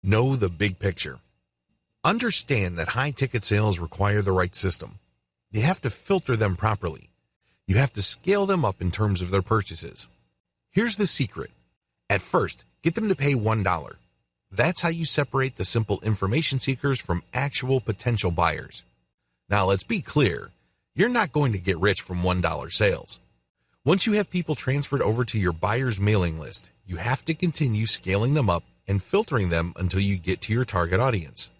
Know the big picture. Understand that high-ticket sales require the right system. You have to filter them properly. You have to scale them up in terms of their purchases. Here's the secret. At first, get them to pay $1. That's how you separate the simple information seekers from actual potential buyers. Now, let's be clear. You're not going to get rich from $1 sales. Once you have people transferred over to your buyer's mailing list, you have to continue scaling them up and filtering them until you get to your target audience.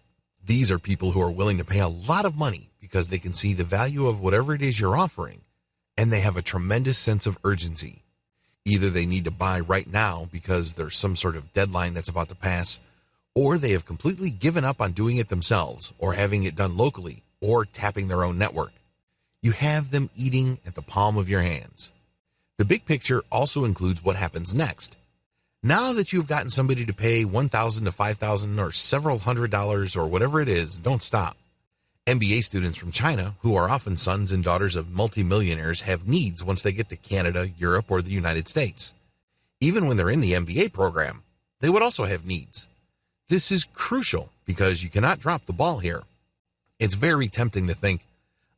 These are people who are willing to pay a lot of money because they can see the value of whatever it is you're offering, and they have a tremendous sense of urgency. Either they need to buy right now because there's some sort of deadline that's about to pass, or they have completely given up on doing it themselves or having it done locally or tapping their own network. You have them eating at the palm of your hands. The big picture also includes what happens next. Now that you've gotten somebody to pay $1,000 to $5,000 or several $100s or whatever it is, don't stop. MBA students from China, who are often sons and daughters of multimillionaires, have needs once they get to Canada, Europe, or the United States. Even when they're in the MBA program, they would also have needs. This is crucial because you cannot drop the ball here. It's very tempting to think,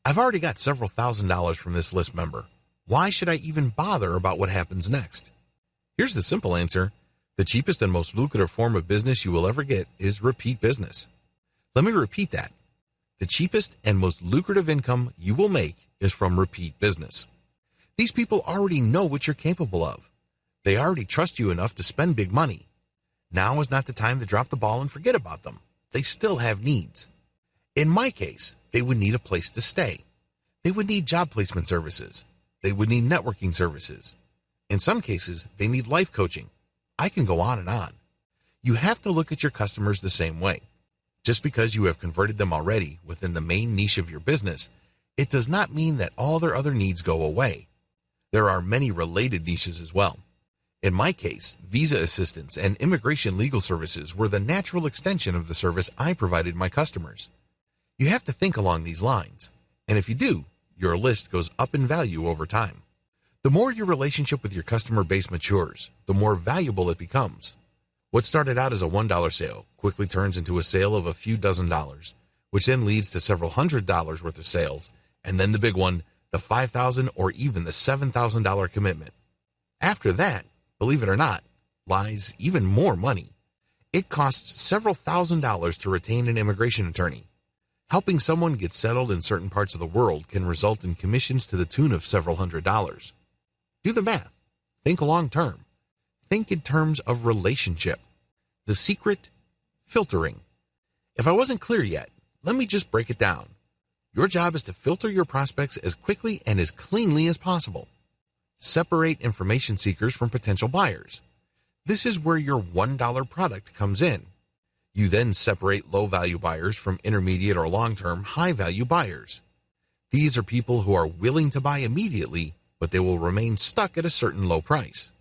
I've already got several $1,000s from this list member. Why should I even bother about what happens next? Here's the simple answer. The cheapest and most lucrative form of business you will ever get is repeat business. Let me repeat that. The cheapest and most lucrative income you will make is from repeat business. These people already know what you're capable of. They already trust you enough to spend big money. Now is not the time to drop the ball and forget about them. They still have needs. In my case, they would need a place to stay. They would need job placement services. They would need networking services. In some cases, they need life coaching. I can go on and on. You have to look at your customers the same way. Just because you have converted them already within the main niche of your business, it does not mean that all their other needs go away. There are many related niches as well. In my case, visa assistance and immigration legal services were the natural extension of the service I provided my customers. You have to think along these lines, and if you do, your list goes up in value over time. The more your relationship with your customer base matures, the more valuable it becomes. What started out as a $1 sale quickly turns into a sale of a few dozen-dollars, which then leads to several $100s worth of sales, and then the big one, the $5,000 or even the $7,000 commitment. After that, believe it or not, lies even more money. It costs several $1,000s to retain an immigration attorney. Helping someone get settled in certain parts of the world can result in commissions to the tune of several $100s. Do the math. Think long term. Think in terms of relationship. The secret? Filtering. If I wasn't clear yet, let me just break it down. Your job is to filter your prospects as quickly and as cleanly as possible. Separate information seekers from potential buyers. This is where your $1 product comes in. You then separate low-value buyers from intermediate or long-term high-value buyers. These are people who are willing to buy immediately, but they will remain stuck at a certain low price.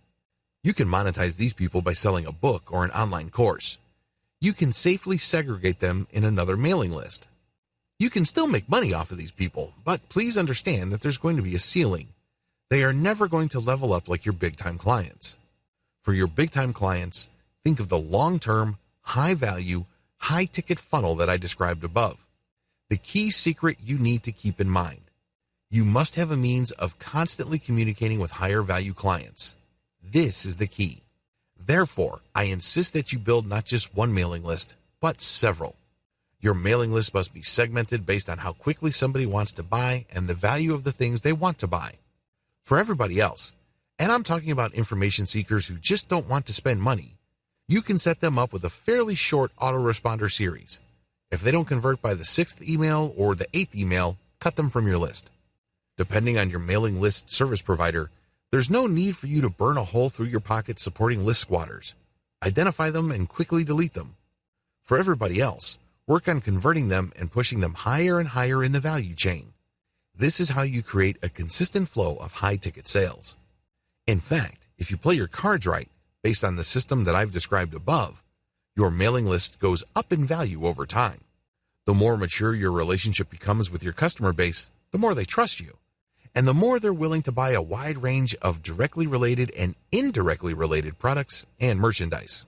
You can monetize these people by selling a book or an online course. You can safely segregate them in another mailing list. You can still make money off of these people, but please understand that there's going to be a ceiling. They are never going to level up like your big-time clients. For your big-time clients, think of the long-term, high-value, high-ticket funnel that I described above. The key secret you need to keep in mind. You must have a means of constantly communicating with higher-value clients. This is the key. Therefore, I insist that you build not just one mailing list, but several. Your mailing list must be segmented based on how quickly somebody wants to buy and the value of the things they want to buy. For everybody else, and I'm talking about information seekers who just don't want to spend money, you can set them up with a fairly short autoresponder series. If they don't convert by the 6th email or the 8th email, cut them from your list. Depending on your mailing list service provider, there's no need for you to burn a hole through your pocket supporting list squatters. Identify them and quickly delete them. For everybody else, work on converting them and pushing them higher and higher in the value chain. This is how you create a consistent flow of high-ticket sales. In fact, if you play your cards right, based on the system that I've described above, your mailing list goes up in value over time. The more mature your relationship becomes with your customer base, the more they trust you, and the more they're willing to buy a wide range of directly related and indirectly related products and merchandise.